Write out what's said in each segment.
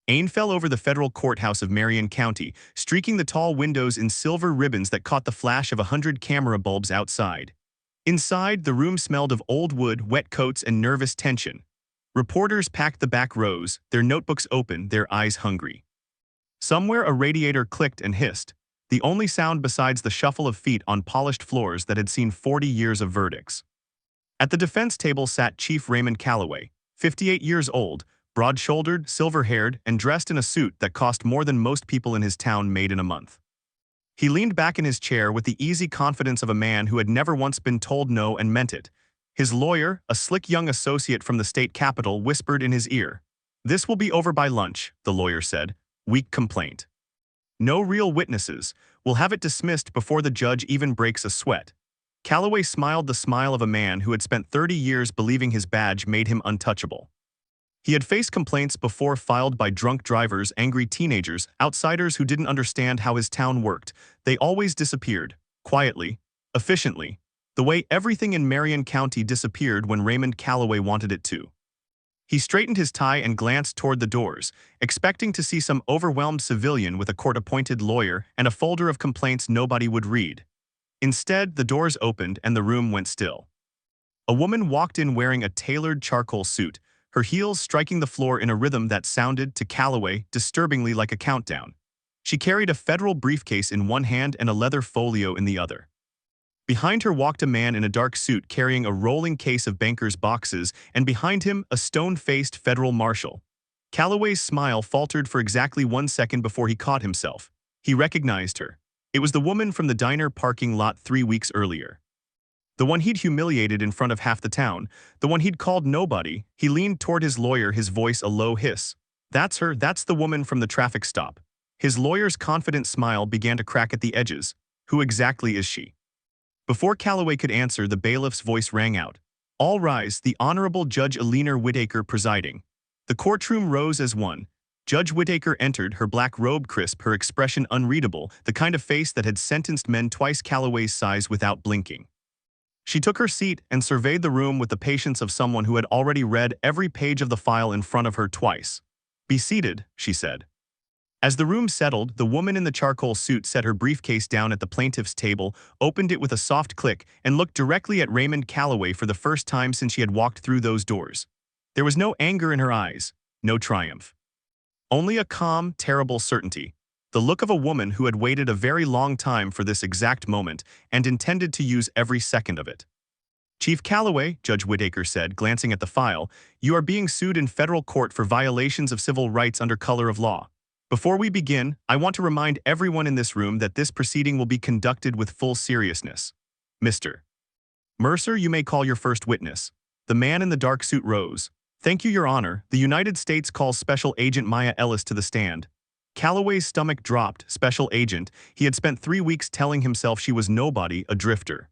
Ain fell over the federal courthouse of Marion County, streaking the tall windows in silver ribbons that caught the flash of 100 camera bulbs outside. Inside, the room smelled of old wood, wet coats, and nervous tension. Reporters packed the back rows, their notebooks open, their eyes hungry. Somewhere a radiator clicked and hissed, the only sound besides the shuffle of feet on polished floors that had seen 40 years of verdicts. At the defense table sat Chief Raymond Calloway, 58 years old, broad-shouldered, silver-haired, and dressed in a suit that cost more than most people in his town made in a month. He leaned back in his chair with the easy confidence of a man who had never once been told no and meant it. His lawyer, a slick young associate from the state capitol, whispered in his ear. "This will be over by lunch," the lawyer said. "Weak complaint. No real witnesses. We'll have it dismissed before the judge even breaks a sweat." Calloway smiled the smile of a man who had spent 30 years believing his badge made him untouchable. He had faced complaints before filed by drunk drivers, angry teenagers, outsiders who didn't understand how his town worked. They always disappeared, quietly, efficiently, the way everything in Marion County disappeared when Raymond Calloway wanted it to. He straightened his tie and glanced toward the doors, expecting to see some overwhelmed civilian with a court-appointed lawyer and a folder of complaints nobody would read. Instead, the doors opened and the room went still. A woman walked in wearing a tailored charcoal suit, her heels striking the floor in a rhythm that sounded, to Calloway, disturbingly like a countdown. She carried a federal briefcase in one hand and a leather folio in the other. Behind her walked a man in a dark suit carrying a rolling case of banker's boxes, and behind him, a stone-faced federal marshal. Calloway's smile faltered for exactly 1 second before he caught himself. He recognized her. It was the woman from the diner parking lot 3 weeks earlier. The one he'd humiliated in front of half the town, the one he'd called nobody. He leaned toward his lawyer, his voice a low hiss. "That's her, that's the woman from the traffic stop." His lawyer's confident smile began to crack at the edges. "Who exactly is she?" Before Calloway could answer, the bailiff's voice rang out. "All rise, the Honorable Judge Eleanor Whittaker presiding." The courtroom rose as one. Judge Whittaker entered, her black robe crisp, her expression unreadable, the kind of face that had sentenced men twice Calloway's size without blinking. She took her seat and surveyed the room with the patience of someone who had already read every page of the file in front of her twice. "Be seated," she said. As the room settled, the woman in the charcoal suit set her briefcase down at the plaintiff's table, opened it with a soft click, and looked directly at Raymond Calloway for the first time since she had walked through those doors. There was no anger in her eyes, no triumph. Only a calm, terrible certainty. The look of a woman who had waited a very long time for this exact moment and intended to use every second of it. "Chief Calloway," Judge Whittaker said, glancing at the file, "you are being sued in federal court for violations of civil rights under color of law. Before we begin, I want to remind everyone in this room that this proceeding will be conducted with full seriousness. Mr. Mercer, you may call your first witness." The man in the dark suit rose. "Thank you, Your Honor. The United States calls Special Agent Marion Ellis to the stand." Calloway's stomach dropped. Special agent. He had spent 3 weeks telling himself she was nobody, a drifter.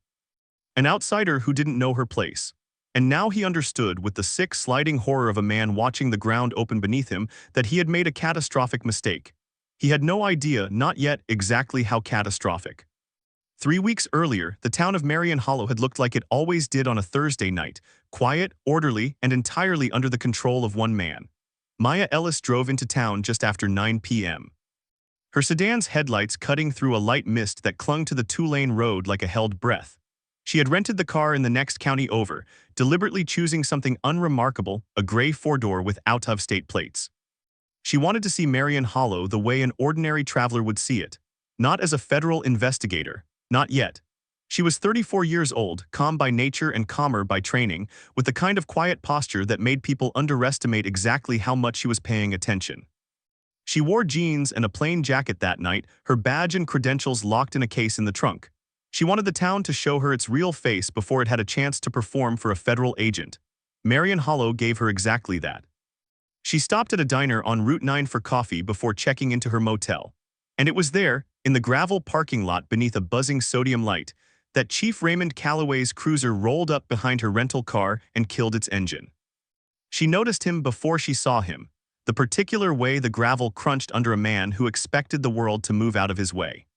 An outsider who didn't know her place. And now he understood, with the sick, sliding horror of a man watching the ground open beneath him, that he had made a catastrophic mistake. He had no idea, not yet, exactly how catastrophic. 3 weeks earlier, the town of Marion Hollow had looked like it always did on a Thursday night, quiet, orderly, and entirely under the control of one man. Marion Ellis drove into town just after 9 p.m. Her sedan's headlights cutting through a light mist that clung to the two-lane road like a held breath. She had rented the car in the next county over, deliberately choosing something unremarkable, a gray four-door with out-of-state plates. She wanted to see Marion Hollow the way an ordinary traveler would see it, not as a federal investigator, not yet. She was 34 years old, calm by nature and calmer by training, with the kind of quiet posture that made people underestimate exactly how much she was paying attention. She wore jeans and a plain jacket that night, her badge and credentials locked in a case in the trunk. She wanted the town to show her its real face before it had a chance to perform for a federal agent. Marion Hollow gave her exactly that. She stopped at a diner on Route 9 for coffee before checking into her motel. And it was there, in the gravel parking lot beneath a buzzing sodium light, that Chief Raymond Calloway's cruiser rolled up behind her rental car and killed its engine. She noticed him before she saw him, the particular way the gravel crunched under a man who expected the world to move out of his way.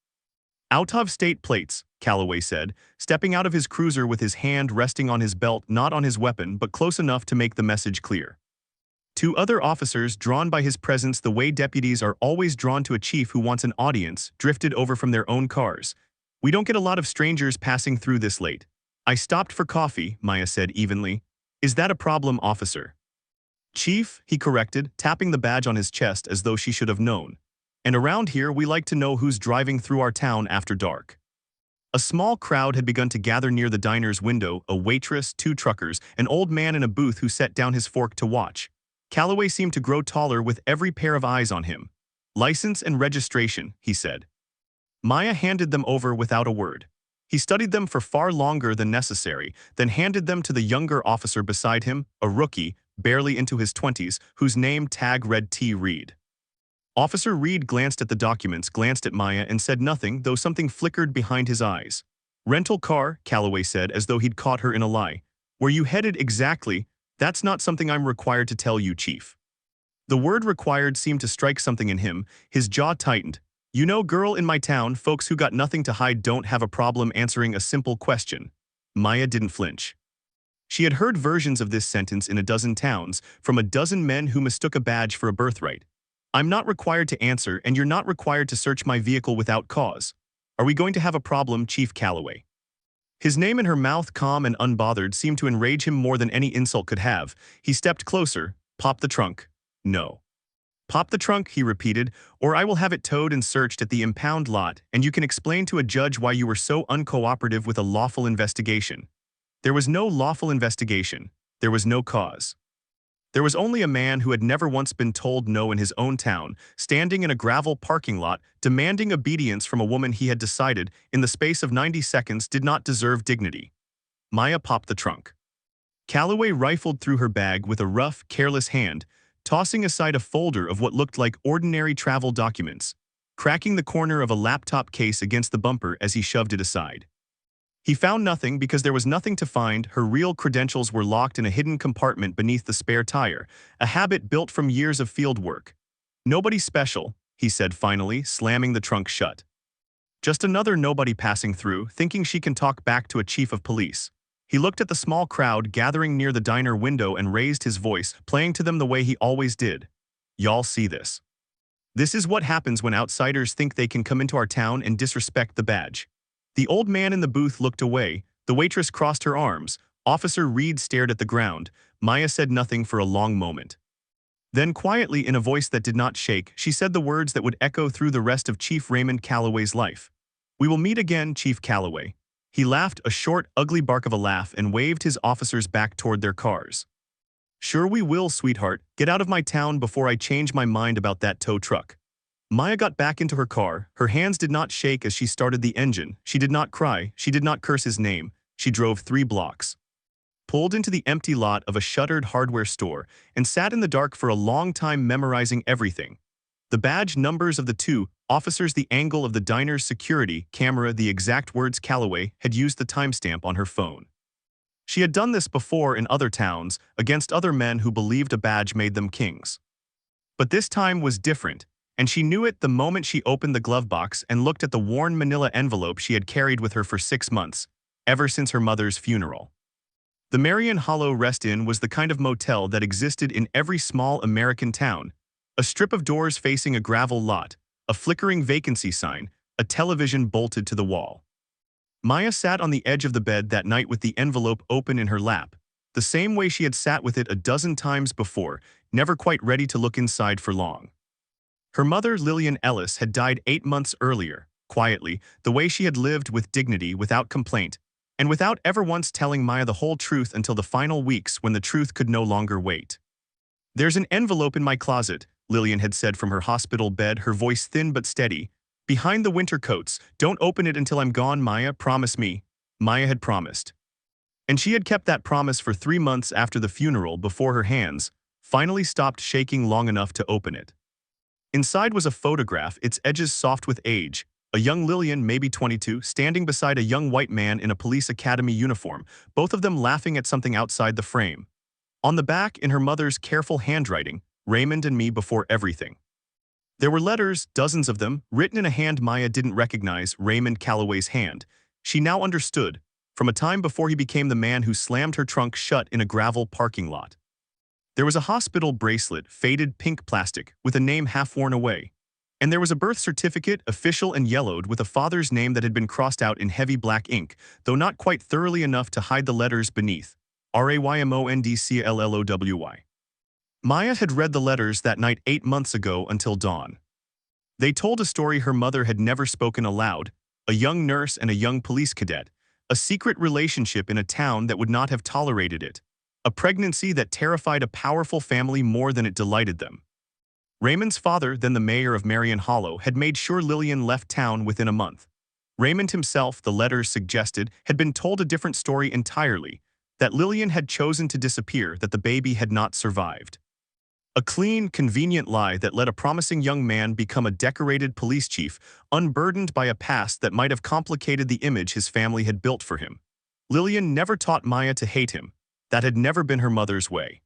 "Out-of-state plates," Calloway said, stepping out of his cruiser with his hand resting on his belt, not on his weapon, but close enough to make the message clear. Two other officers, drawn by his presence the way deputies are always drawn to a chief who wants an audience, drifted over from their own cars. We don't get a lot of strangers passing through this late. I stopped for coffee, Maya said evenly. Is that a problem, officer? Chief, he corrected, tapping the badge on his chest as though she should have known. And around here we like to know who's driving through our town after dark. A small crowd had begun to gather near the diner's window, a waitress, two truckers, an old man in a booth who set down his fork to watch. Calloway seemed to grow taller with every pair of eyes on him. License and registration, he said. Maya handed them over without a word. He studied them for far longer than necessary, then handed them to the younger officer beside him, a rookie, barely into his 20s, whose name tag read T. Reed. Officer Reed glanced at the documents, glanced at Maya, and said nothing, though something flickered behind his eyes. Rental car, Calloway said, as though he'd caught her in a lie. Where you headed exactly? That's not something I'm required to tell you, Chief. The word required seemed to strike something in him. His jaw tightened. You know, girl, in my town, folks who got nothing to hide don't have a problem answering a simple question. Maya didn't flinch. She had heard versions of this sentence in a dozen towns, from a dozen men who mistook a badge for a birthright. I'm not required to answer, and you're not required to search my vehicle without cause. Are we going to have a problem, Chief Calloway? His name in her mouth, calm and unbothered, seemed to enrage him more than any insult could have. He stepped closer. Pop the trunk. No. Pop the trunk, he repeated, or I will have it towed and searched at the impound lot, and you can explain to a judge why you were so uncooperative with a lawful investigation. There was no lawful investigation. There was no cause. There was only a man who had never once been told no in his own town, standing in a gravel parking lot, demanding obedience from a woman he had decided, in the space of 90 seconds, did not deserve dignity. Maya popped the trunk. Calloway rifled through her bag with a rough, careless hand, tossing aside a folder of what looked like ordinary travel documents, cracking the corner of a laptop case against the bumper as he shoved it aside. He found nothing because there was nothing to find. Her real credentials were locked in a hidden compartment beneath the spare tire, a habit built from years of field work. Nobody special, he said finally, slamming the trunk shut. Just another nobody passing through, thinking she can talk back to a chief of police. He looked at the small crowd gathering near the diner window and raised his voice, playing to them the way he always did. Y'all see this. This is what happens when outsiders think they can come into our town and disrespect the badge. The old man in the booth looked away. The waitress crossed her arms. Officer Reed stared at the ground. Maya said nothing for a long moment. Then quietly, in a voice that did not shake, she said the words that would echo through the rest of Chief Raymond Calloway's life. We will meet again, Chief Calloway. He laughed a short, ugly bark of a laugh and waved his officers back toward their cars. Sure we will, sweetheart. Get out of my town before I change my mind about that tow truck. Maya got back into her car. Her hands did not shake as she started the engine. She did not cry. She did not curse his name. She drove 3 blocks. Pulled into the empty lot of a shuttered hardware store and sat in the dark for a long time memorizing everything. The badge numbers of the 2 officers, the angle of the diner's security camera, the exact words Calloway had used, the timestamp on her phone. She had done this before in other towns, against other men who believed a badge made them kings. But this time was different, and she knew it the moment she opened the glove box and looked at the worn manila envelope she had carried with her for 6 months, ever since her mother's funeral. The Marion Hollow Rest-In was the kind of motel that existed in every small American town. A strip of doors facing a gravel lot, a flickering vacancy sign, a television bolted to the wall. Maya sat on the edge of the bed that night with the envelope open in her lap, the same way she had sat with it a dozen times before, never quite ready to look inside for long. Her mother, Lillian Ellis, had died 8 months earlier, quietly, the way she had lived, with dignity, without complaint, and without ever once telling Maya the whole truth until the final weeks when the truth could no longer wait. There's an envelope in my closet, Lillian had said from her hospital bed, her voice thin but steady. Behind the winter coats. Don't open it until I'm gone, Maya, promise me. Maya had promised. And she had kept that promise for 3 months after the funeral, before her hands finally stopped shaking long enough to open it. Inside was a photograph, its edges soft with age. A young Lillian, maybe 22, standing beside a young white man in a police academy uniform, both of them laughing at something outside the frame. On the back, in her mother's careful handwriting, Raymond and me before everything. There were letters, dozens of them, written in a hand Maya didn't recognize, Raymond Calloway's hand. She now understood, from a time before he became the man who slammed her trunk shut in a gravel parking lot. There was a hospital bracelet, faded pink plastic, with a name half worn away. And there was a birth certificate, official and yellowed, with a father's name that had been crossed out in heavy black ink, though not quite thoroughly enough to hide the letters beneath. Raymondcallowy. Maya had read the letters that night 8 months ago until dawn. They told a story her mother had never spoken aloud, a young nurse and a young police cadet, a secret relationship in a town that would not have tolerated it, a pregnancy that terrified a powerful family more than it delighted them. Raymond's father, then the mayor of Marion Hollow, had made sure Lillian left town within a month. Raymond himself, the letters suggested, had been told a different story entirely, that Lillian had chosen to disappear, that the baby had not survived. A clean, convenient lie that let a promising young man become a decorated police chief, unburdened by a past that might have complicated the image his family had built for him. Lillian never taught Maya to hate him. That had never been her mother's way.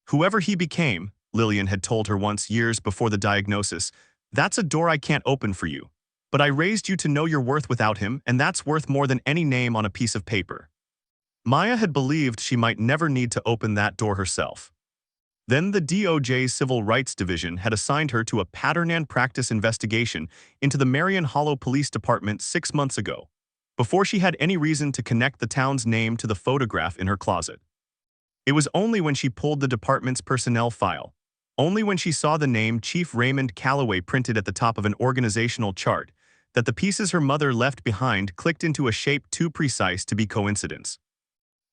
Whoever he became, Lillian had told her once years before the diagnosis, that's a door I can't open for you. But I raised you to know your worth without him, and that's worth more than any name on a piece of paper. Maya had believed she might never need to open that door herself. Then the DOJ's Civil Rights Division had assigned her to a pattern and practice investigation into the Marion Hollow Police Department 6 months ago, before she had any reason to connect the town's name to the photograph in her closet. It was only when she pulled the department's personnel file, only when she saw the name Chief Raymond Calloway printed at the top of an organizational chart, that the pieces her mother left behind clicked into a shape too precise to be coincidence.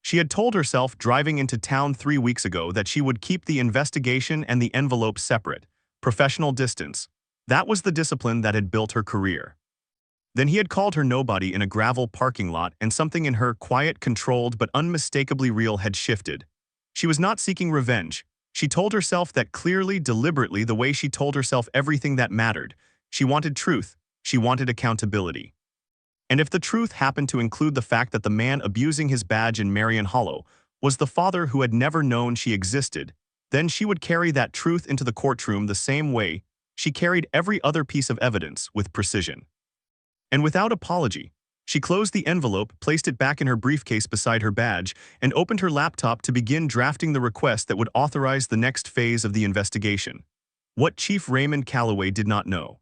She had told herself driving into town 3 weeks ago that she would keep the investigation and the envelope separate, professional distance. That was the discipline that had built her career. Then he had called her nobody in a gravel parking lot, and something in her, quiet, controlled, but unmistakably real, had shifted. She was not seeking revenge. She told herself that clearly, deliberately, the way she told herself everything that mattered. She wanted truth. She wanted accountability. And if the truth happened to include the fact that the man abusing his badge in Marion Hollow was the father who had never known she existed, then she would carry that truth into the courtroom the same way she carried every other piece of evidence, with precision. And without apology, she closed the envelope, placed it back in her briefcase beside her badge, and opened her laptop to begin drafting the request that would authorize the next phase of the investigation. What Chief Raymond Calloway did not know.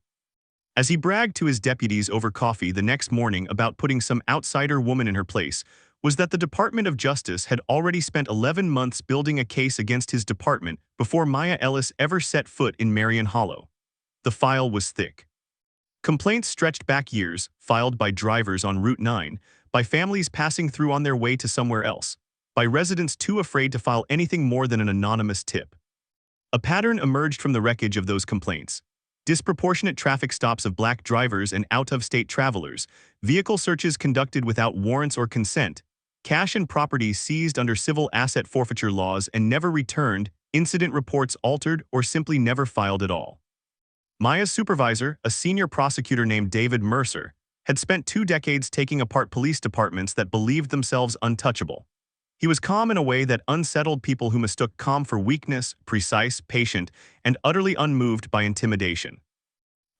As he bragged to his deputies over coffee the next morning about putting some outsider woman in her place, was that the Department of Justice had already spent 11 months building a case against his department before Marion Ellis ever set foot in Marion Hollow. The file was thick. Complaints stretched back years, filed by drivers on Route 9, by families passing through on their way to somewhere else, by residents too afraid to file anything more than an anonymous tip. A pattern emerged from the wreckage of those complaints. Disproportionate traffic stops of black drivers and out-of-state travelers, vehicle searches conducted without warrants or consent, cash and property seized under civil asset forfeiture laws and never returned, incident reports altered or simply never filed at all. Maya's supervisor, a senior prosecutor named David Mercer, had spent 2 decades taking apart police departments that believed themselves untouchable. He was calm in a way that unsettled people who mistook calm for weakness, precise, patient, and utterly unmoved by intimidation.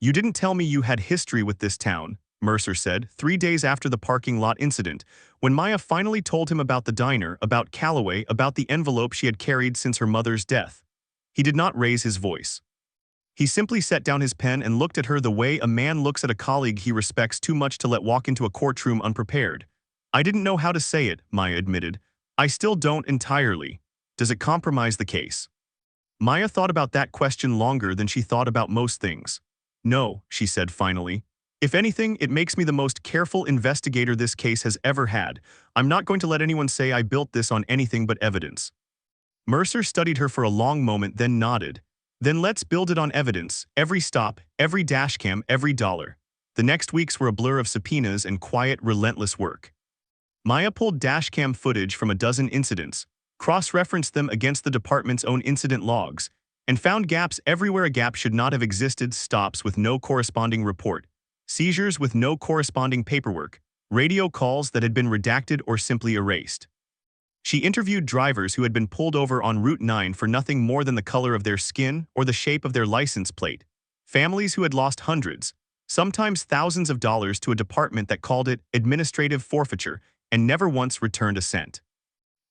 "You didn't tell me you had history with this town," Mercer said 3 days after the parking lot incident, when Maya finally told him about the diner, about Calloway, about the envelope she had carried since her mother's death. He did not raise his voice. He simply set down his pen and looked at her the way a man looks at a colleague he respects too much to let walk into a courtroom unprepared. "I didn't know how to say it," Maya admitted. "I still don't entirely. Does it compromise the case?" Maya thought about that question longer than she thought about most things. "No," she said finally. "If anything, it makes me the most careful investigator this case has ever had. I'm not going to let anyone say I built this on anything but evidence." Mercer studied her for a long moment, then nodded. "Then let's build it on evidence, every stop, every dashcam, every dollar." The next weeks were a blur of subpoenas and quiet, relentless work. Maya pulled dashcam footage from a dozen incidents, cross-referenced them against the department's own incident logs, and found gaps everywhere a gap should not have existed: stops with no corresponding report, seizures with no corresponding paperwork, radio calls that had been redacted or simply erased. She interviewed drivers who had been pulled over on Route 9 for nothing more than the color of their skin or the shape of their license plate, families who had lost hundreds, sometimes thousands of dollars to a department that called it administrative forfeiture and never once returned a cent.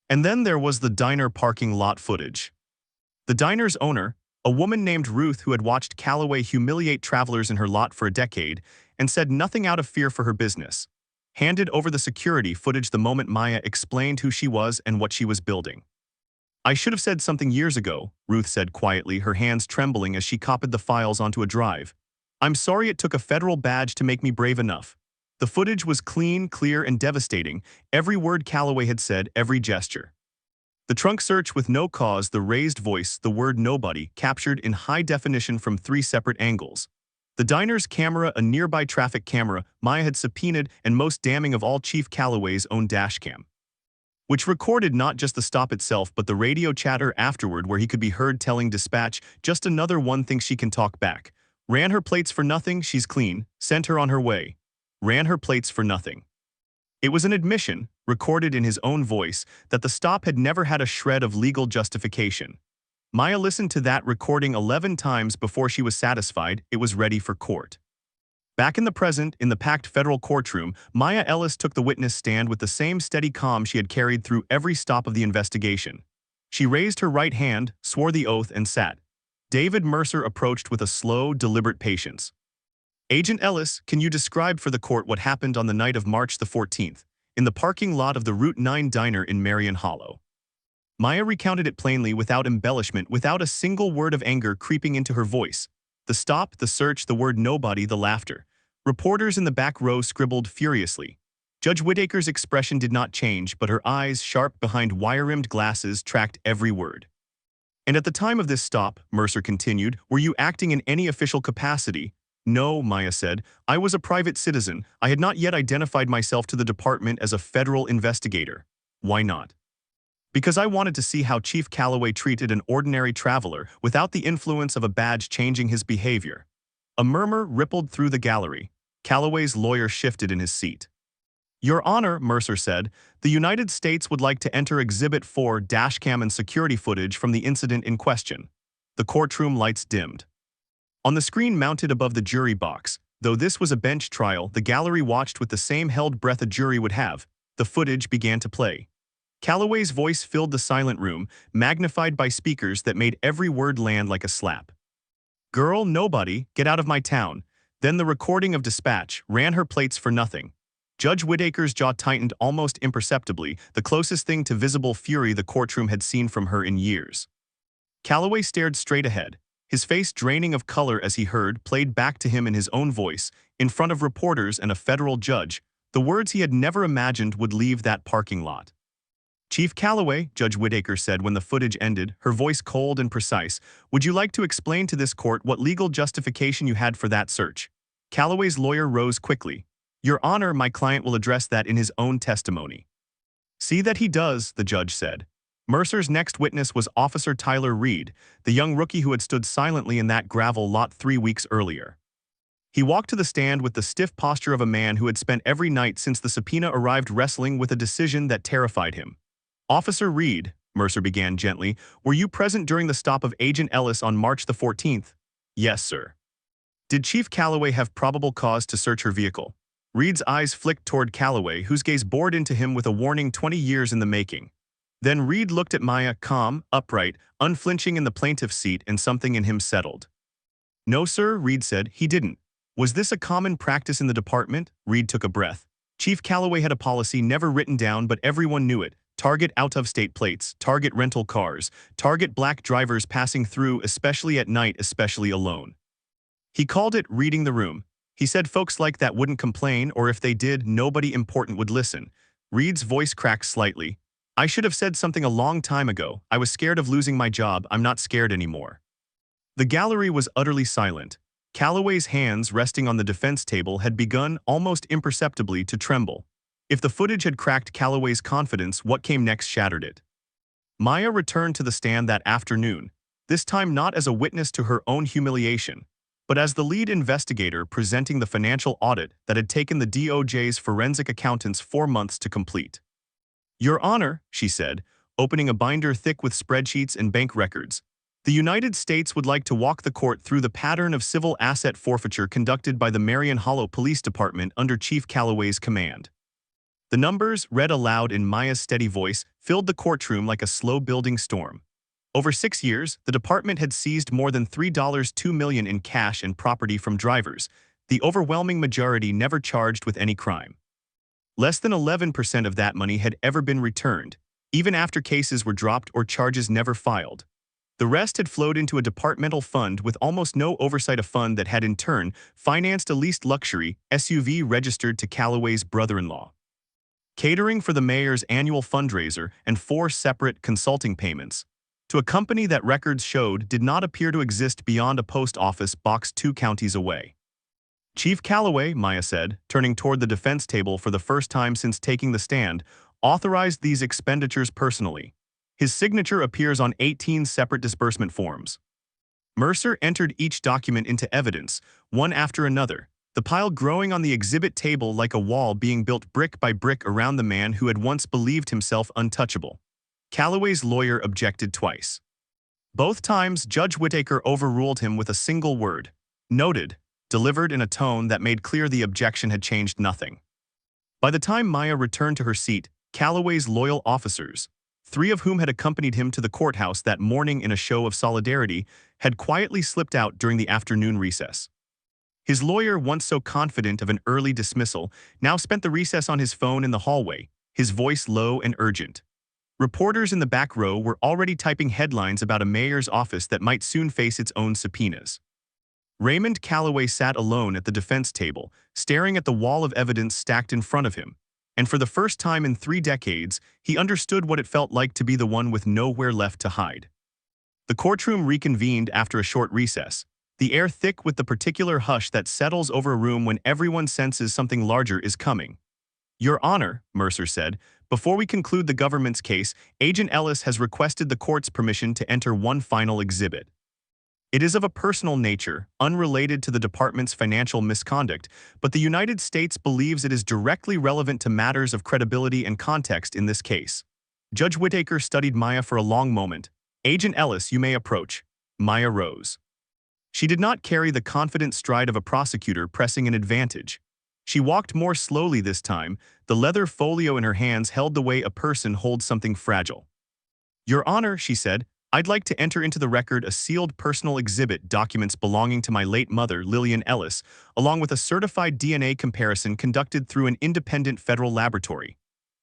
And then there was the diner parking lot footage. The diner's owner, a woman named Ruth who had watched Calloway humiliate travelers in her lot for a decade and said nothing out of fear for her business, handed over the security footage the moment Maya explained who she was and what she was building. "I should have said something years ago," Ruth said quietly, her hands trembling as she copied the files onto a drive. "I'm sorry it took a federal badge to make me brave enough." The footage was clean, clear, and devastating, every word Calloway had said, every gesture. The trunk search with no cause, the raised voice, the word nobody, captured in high definition from 3 separate angles. The diner's camera, a nearby traffic camera Maya had subpoenaed, and most damning of all, Chief Calloway's own dashcam, which recorded not just the stop itself but the radio chatter afterward where he could be heard telling dispatch, "Just another one thinks she can talk back. Ran her plates for nothing, she's clean. Sent her on her way. Ran her plates for nothing." It was an admission, recorded in his own voice, that the stop had never had a shred of legal justification. Maya listened to that recording 11 times before she was satisfied it was ready for court. Back in the present, in the packed federal courtroom, Maya Ellis took the witness stand with the same steady calm she had carried through every stop of the investigation. She raised her right hand, swore the oath, and sat. David Mercer approached with a slow, deliberate patience. "Agent Ellis, can you describe for the court what happened on the night of March the 14th, in the parking lot of the Route 9 diner in Marion Hollow?" Maya recounted it plainly, without embellishment, without a single word of anger creeping into her voice. The stop, the search, the word nobody, the laughter. Reporters in the back row scribbled furiously. Judge Whittaker's expression did not change, but her eyes, sharp behind wire-rimmed glasses, tracked every word. "And at the time of this stop," Mercer continued, "were you acting in any official capacity?" "No," Maya said. "I was a private citizen. I had not yet identified myself to the department as a federal investigator." "Why not?" "Because I wanted to see how Chief Calloway treated an ordinary traveler without the influence of a badge changing his behavior." A murmur rippled through the gallery. Calloway's lawyer shifted in his seat. "Your Honor," Mercer said, "the United States would like to enter Exhibit 4 dashcam and security footage from the incident in question." The courtroom lights dimmed. On the screen mounted above the jury box, though this was a bench trial, the gallery watched with the same held breath a jury would have. The footage began to play. Calloway's voice filled the silent room, magnified by speakers that made every word land like a slap. "Girl, nobody, get out of my town." Then the recording of dispatch, "Ran her plates for nothing." Judge Whittaker's jaw tightened almost imperceptibly, the closest thing to visible fury the courtroom had seen from her in years. Calloway stared straight ahead, his face draining of color as he heard, played back to him in his own voice, in front of reporters and a federal judge, the words he had never imagined would leave that parking lot. "Chief Calloway," Judge Whittaker said when the footage ended, her voice cold and precise, "would you like to explain to this court what legal justification you had for that search?" Calloway's lawyer rose quickly. "Your Honor, my client will address that in his own testimony." "See that he does," the judge said. Mercer's next witness was Officer Tyler Reed, the young rookie who had stood silently in that gravel lot 3 weeks earlier. He walked to the stand with the stiff posture of a man who had spent every night since the subpoena arrived wrestling with a decision that terrified him. "Officer Reed," Mercer began gently, "were you present during the stop of Agent Ellis on March the 14th? "Yes, sir." "Did Chief Calloway have probable cause to search her vehicle?" Reed's eyes flicked toward Calloway, whose gaze bored into him with a warning 20 years in the making. Then Reed looked at Maya, calm, upright, unflinching in the plaintiff's seat, and something in him settled. "No, sir," Reed said, "he didn't." "Was this a common practice in the department?" Reed took a breath. Chief Calloway had a policy never written down, but everyone knew it. Target out-of-state plates, target rental cars, target black drivers passing through, especially at night, especially alone. He called it reading the room. He said folks like that wouldn't complain, or if they did, nobody important would listen. Reed's voice cracked slightly. "I should have said something a long time ago. I was scared of losing my job. I'm not scared anymore." The gallery was utterly silent. Calloway's hands, resting on the defense table, had begun, almost imperceptibly, to tremble. If the footage had cracked Calloway's confidence, what came next shattered it. Maya returned to the stand that afternoon, this time not as a witness to her own humiliation, but as the lead investigator presenting the financial audit that had taken the DOJ's forensic accountants 4 months to complete. "Your Honor," she said, opening a binder thick with spreadsheets and bank records, "the United States would like to walk the court through the pattern of civil asset forfeiture conducted by the Marion Hollow Police Department under Chief Calloway's command." The numbers, read aloud in Maya's steady voice, filled the courtroom like a slow-building storm. Over 6 years, the department had seized more than $3.2 million in cash and property from drivers, the overwhelming majority never charged with any crime. Less than 11% of that money had ever been returned, even after cases were dropped or charges never filed. The rest had flowed into a departmental fund with almost no oversight, a fund that had in turn financed a leased luxury SUV registered to Calloway's brother-in-law. Catering for the mayor's annual fundraiser and 4 separate consulting payments to a company that records showed did not appear to exist beyond a post office box 2 counties away. Chief Calloway, Maya said, turning toward the defense table for the first time since taking the stand, authorized these expenditures personally. His signature appears on 18 separate disbursement forms. Mercer entered each document into evidence, one after another, the pile growing on the exhibit table like a wall being built brick by brick around the man who had once believed himself untouchable. Calloway's lawyer objected twice. Both times, Judge Whittaker overruled him with a single word, "Noted," delivered in a tone that made clear the objection had changed nothing. By the time Maya returned to her seat, Calloway's loyal officers, 3 of whom had accompanied him to the courthouse that morning in a show of solidarity, had quietly slipped out during the afternoon recess. His lawyer, once so confident of an early dismissal, now spent the recess on his phone in the hallway, his voice low and urgent. Reporters in the back row were already typing headlines about a mayor's office that might soon face its own subpoenas. Raymond Calloway sat alone at the defense table, staring at the wall of evidence stacked in front of him, and for the first time in 3 decades, he understood what it felt like to be the one with nowhere left to hide. The courtroom reconvened after a short recess, the air thick with the particular hush that settles over a room when everyone senses something larger is coming. "Your Honor," Mercer said, "before we conclude the government's case, Agent Ellis has requested the court's permission to enter one final exhibit. It is of a personal nature, unrelated to the department's financial misconduct, but the United States believes it is directly relevant to matters of credibility and context in this case." Judge Whittaker studied Maya for a long moment. "Agent Ellis, you may approach." Maya rose. She did not carry the confident stride of a prosecutor pressing an advantage. She walked more slowly this time, the leather folio in her hands held the way a person holds something fragile. "Your Honor," she said, "I'd like to enter into the record a sealed personal exhibit, documents belonging to my late mother, Lillian Ellis, along with a certified DNA comparison conducted through an independent federal laboratory."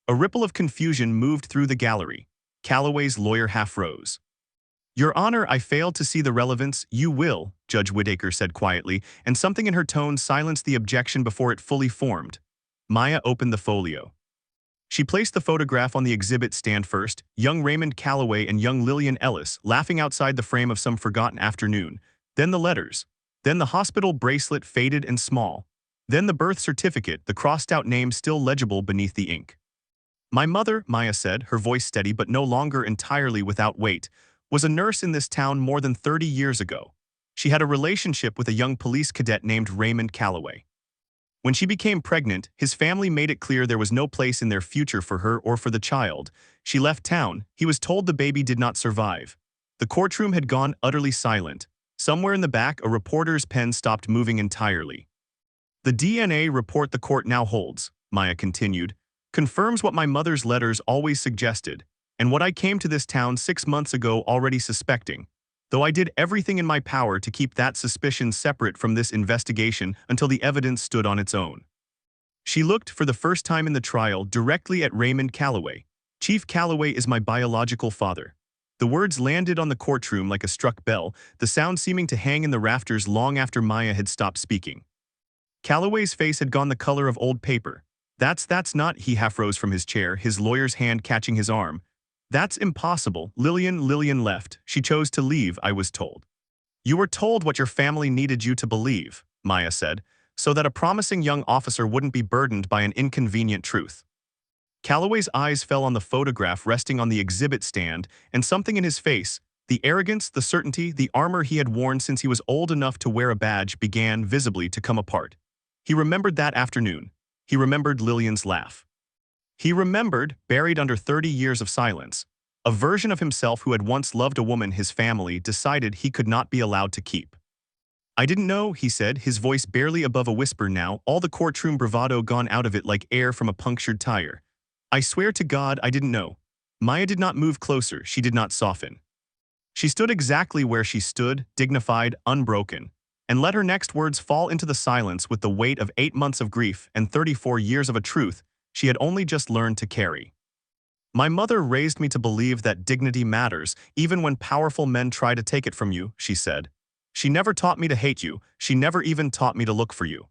A ripple of confusion moved through the gallery. Calloway's lawyer half rose. "Your Honor, I fail to see the relevance." "You will," Judge Whittaker said quietly, and something in her tone silenced the objection before it fully formed. Maya opened the folio. She placed the photograph on the exhibit stand first, young Raymond Calloway and young Lillian Ellis laughing outside the frame of some forgotten afternoon, then the letters, then the hospital bracelet faded and small, then the birth certificate, the crossed-out name still legible beneath the ink. "My mother," Maya said, her voice steady but no longer entirely without weight, "was a nurse in this town more than 30 years ago. She had a relationship with a young police cadet named Raymond Calloway. When she became pregnant, his family made it clear there was no place in their future for her or for the child. She left town. He was told the baby did not survive." The courtroom had gone utterly silent. Somewhere in the back, a reporter's pen stopped moving entirely. "The DNA report the court now holds," Maya continued, "confirms what my mother's letters always suggested, and what I came to this town 6 months ago already suspecting, though I did everything in my power to keep that suspicion separate from this investigation until the evidence stood on its own." She looked, for the first time in the trial, directly at Raymond Calloway. "Chief Calloway is my biological father." The words landed on the courtroom like a struck bell, the sound seeming to hang in the rafters long after Maya had stopped speaking. Calloway's face had gone the color of old paper. That's not," he half rose from his chair, his lawyer's hand catching his arm. "That's impossible. Lillian left. She chose to leave, I was told." "You were told what your family needed you to believe," Maya said, "so that a promising young officer wouldn't be burdened by an inconvenient truth." Calloway's eyes fell on the photograph resting on the exhibit stand, and something in his face, the arrogance, the certainty, the armor he had worn since he was old enough to wear a badge, began visibly to come apart. He remembered that afternoon. He remembered Lillian's laugh. He remembered, buried under 30 years of silence, a version of himself who had once loved a woman his family decided he could not be allowed to keep. "I didn't know," he said, his voice barely above a whisper now, all the courtroom bravado gone out of it like air from a punctured tire. "I swear to God I didn't know." Maya did not move closer, she did not soften. She stood exactly where she stood, dignified, unbroken, and let her next words fall into the silence with the weight of 8 months of grief and 34 years of a truth she had only just learned to carry. My mother raised me to believe that dignity matters, even when powerful men try to take it from you, she said. She never taught me to hate you, she never even taught me to look for you.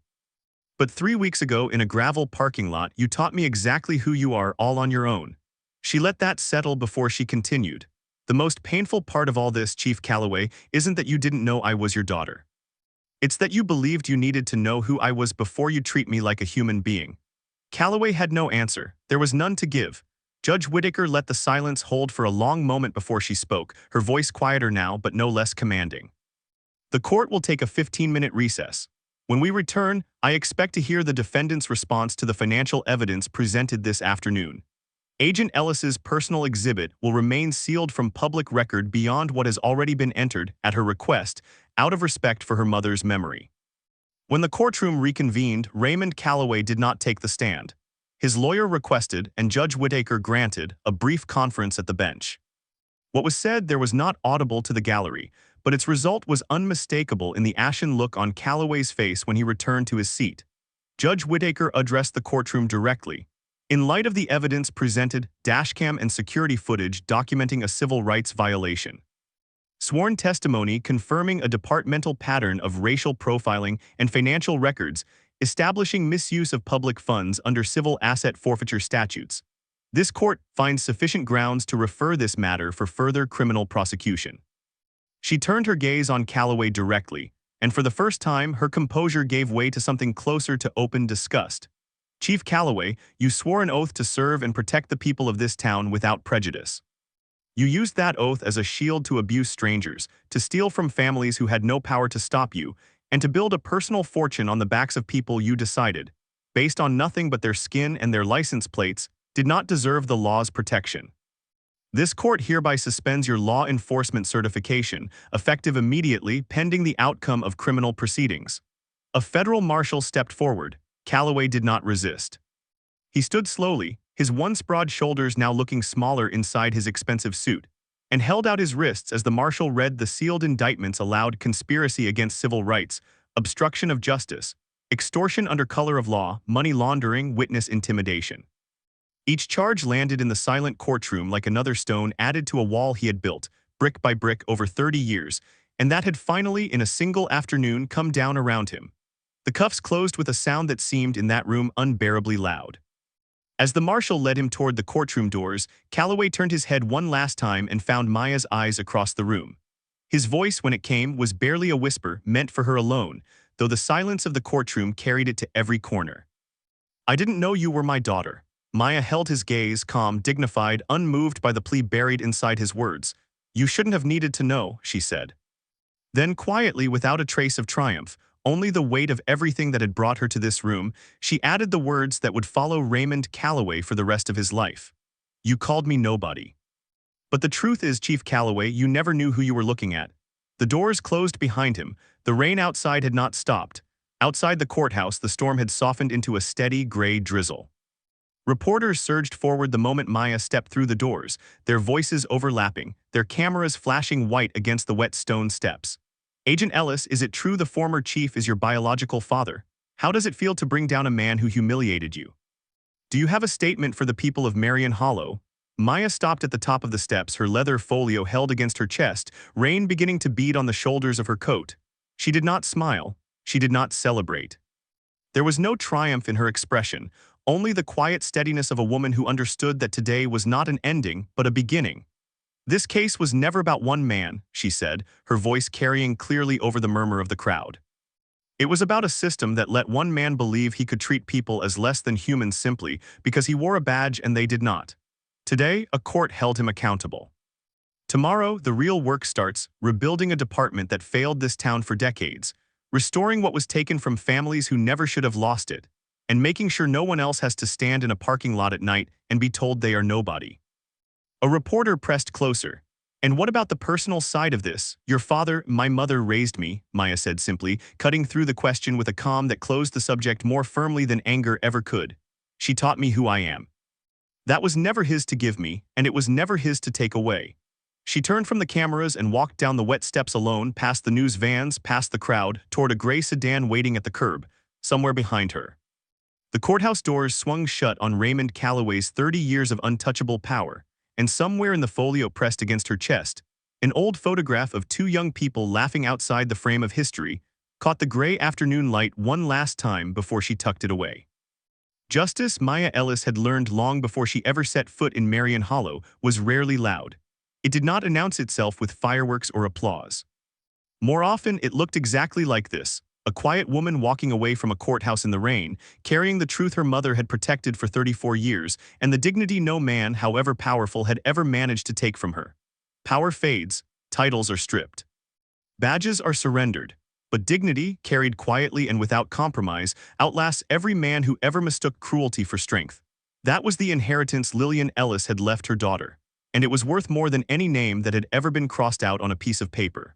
But 3 weeks ago in a gravel parking lot, you taught me exactly who you are all on your own. She let that settle before she continued. The most painful part of all this, Chief Calloway, isn't that you didn't know I was your daughter. It's that you believed you needed to know who I was before you treat me like a human being. Calloway had no answer. There was none to give. Judge Whittaker let the silence hold for a long moment before she spoke, her voice quieter now but no less commanding. The court will take a 15-minute recess. When we return, I expect to hear the defendant's response to the financial evidence presented this afternoon. Agent Ellis's personal exhibit will remain sealed from public record beyond what has already been entered, at her request, out of respect for her mother's memory. When the courtroom reconvened, Raymond Calloway did not take the stand. His lawyer requested, and Judge Whittaker granted, a brief conference at the bench. What was said there was not audible to the gallery, but its result was unmistakable in the ashen look on Calloway's face when he returned to his seat. Judge Whittaker addressed the courtroom directly. In light of the evidence presented, dashcam and security footage documenting a civil rights violation, sworn testimony confirming a departmental pattern of racial profiling, and financial records establishing misuse of public funds under civil asset forfeiture statutes, this court finds sufficient grounds to refer this matter for further criminal prosecution. She turned her gaze on Calloway directly, and for the first time her composure gave way to something closer to open disgust. Chief Calloway, you swore an oath to serve and protect the people of this town without prejudice. You used that oath as a shield to abuse strangers, to steal from families who had no power to stop you, and to build a personal fortune on the backs of people you decided, based on nothing but their skin and their license plates, did not deserve the law's protection. This court hereby suspends your law enforcement certification, effective immediately pending the outcome of criminal proceedings. A federal marshal stepped forward. Calloway did not resist. He stood slowly, his once broad shoulders now looking smaller inside his expensive suit, and held out his wrists as the marshal read the sealed indictments aloud: conspiracy against civil rights, obstruction of justice, extortion under color of law, money laundering, witness intimidation. Each charge landed in the silent courtroom like another stone added to a wall he had built, brick by brick, over 30 years, and that had finally, in a single afternoon, come down around him. The cuffs closed with a sound that seemed in that room unbearably loud. As the marshal led him toward the courtroom doors, Calloway turned his head one last time and found Maya's eyes across the room. His voice, when it came, was barely a whisper, meant for her alone, though the silence of the courtroom carried it to every corner. I didn't know you were my daughter. Maya held his gaze, calm, dignified, unmoved by the plea buried inside his words. You shouldn't have needed to know, she said. Then quietly, without a trace of triumph, only the weight of everything that had brought her to this room, she added the words that would follow Raymond Calloway for the rest of his life. You called me nobody. But the truth is, Chief Calloway, you never knew who you were looking at. The doors closed behind him. The rain outside had not stopped. Outside the courthouse, the storm had softened into a steady gray drizzle. Reporters surged forward the moment Maya stepped through the doors, their voices overlapping, their cameras flashing white against the wet stone steps. Agent Ellis, is it true the former chief is your biological father? How does it feel to bring down a man who humiliated you? Do you have a statement for the people of Marion Hollow? Maya stopped at the top of the steps, her leather folio held against her chest, rain beginning to bead on the shoulders of her coat. She did not smile. She did not celebrate. There was no triumph in her expression, only the quiet steadiness of a woman who understood that today was not an ending, but a beginning. This case was never about one man, she said, her voice carrying clearly over the murmur of the crowd. It was about a system that let one man believe he could treat people as less than humans simply because he wore a badge and they did not. Today, a court held him accountable. Tomorrow, the real work starts, rebuilding a department that failed this town for decades, restoring what was taken from families who never should have lost it, and making sure no one else has to stand in a parking lot at night and be told they are nobody. A reporter pressed closer. And what about the personal side of this? Your father, my mother raised me, Maya said simply, cutting through the question with a calm that closed the subject more firmly than anger ever could. She taught me who I am. That was never his to give me, and it was never his to take away. She turned from the cameras and walked down the wet steps alone, past the news vans, past the crowd, toward a gray sedan waiting at the curb, somewhere behind her. The courthouse doors swung shut on Raymond Calloway's 30 years of untouchable power, and somewhere in the folio pressed against her chest, an old photograph of two young people laughing outside the frame of history caught the gray afternoon light one last time before she tucked it away. Justice Maya Ellis had learned long before she ever set foot in Marion Hollow was rarely loud. It did not announce itself with fireworks or applause. More often, it looked exactly like this: a quiet woman walking away from a courthouse in the rain, carrying the truth her mother had protected for 34 years, and the dignity no man, however powerful, had ever managed to take from her. Power fades, titles are stripped. Badges are surrendered, but dignity, carried quietly and without compromise, outlasts every man who ever mistook cruelty for strength. That was the inheritance Lillian Ellis had left her daughter, and it was worth more than any name that had ever been crossed out on a piece of paper.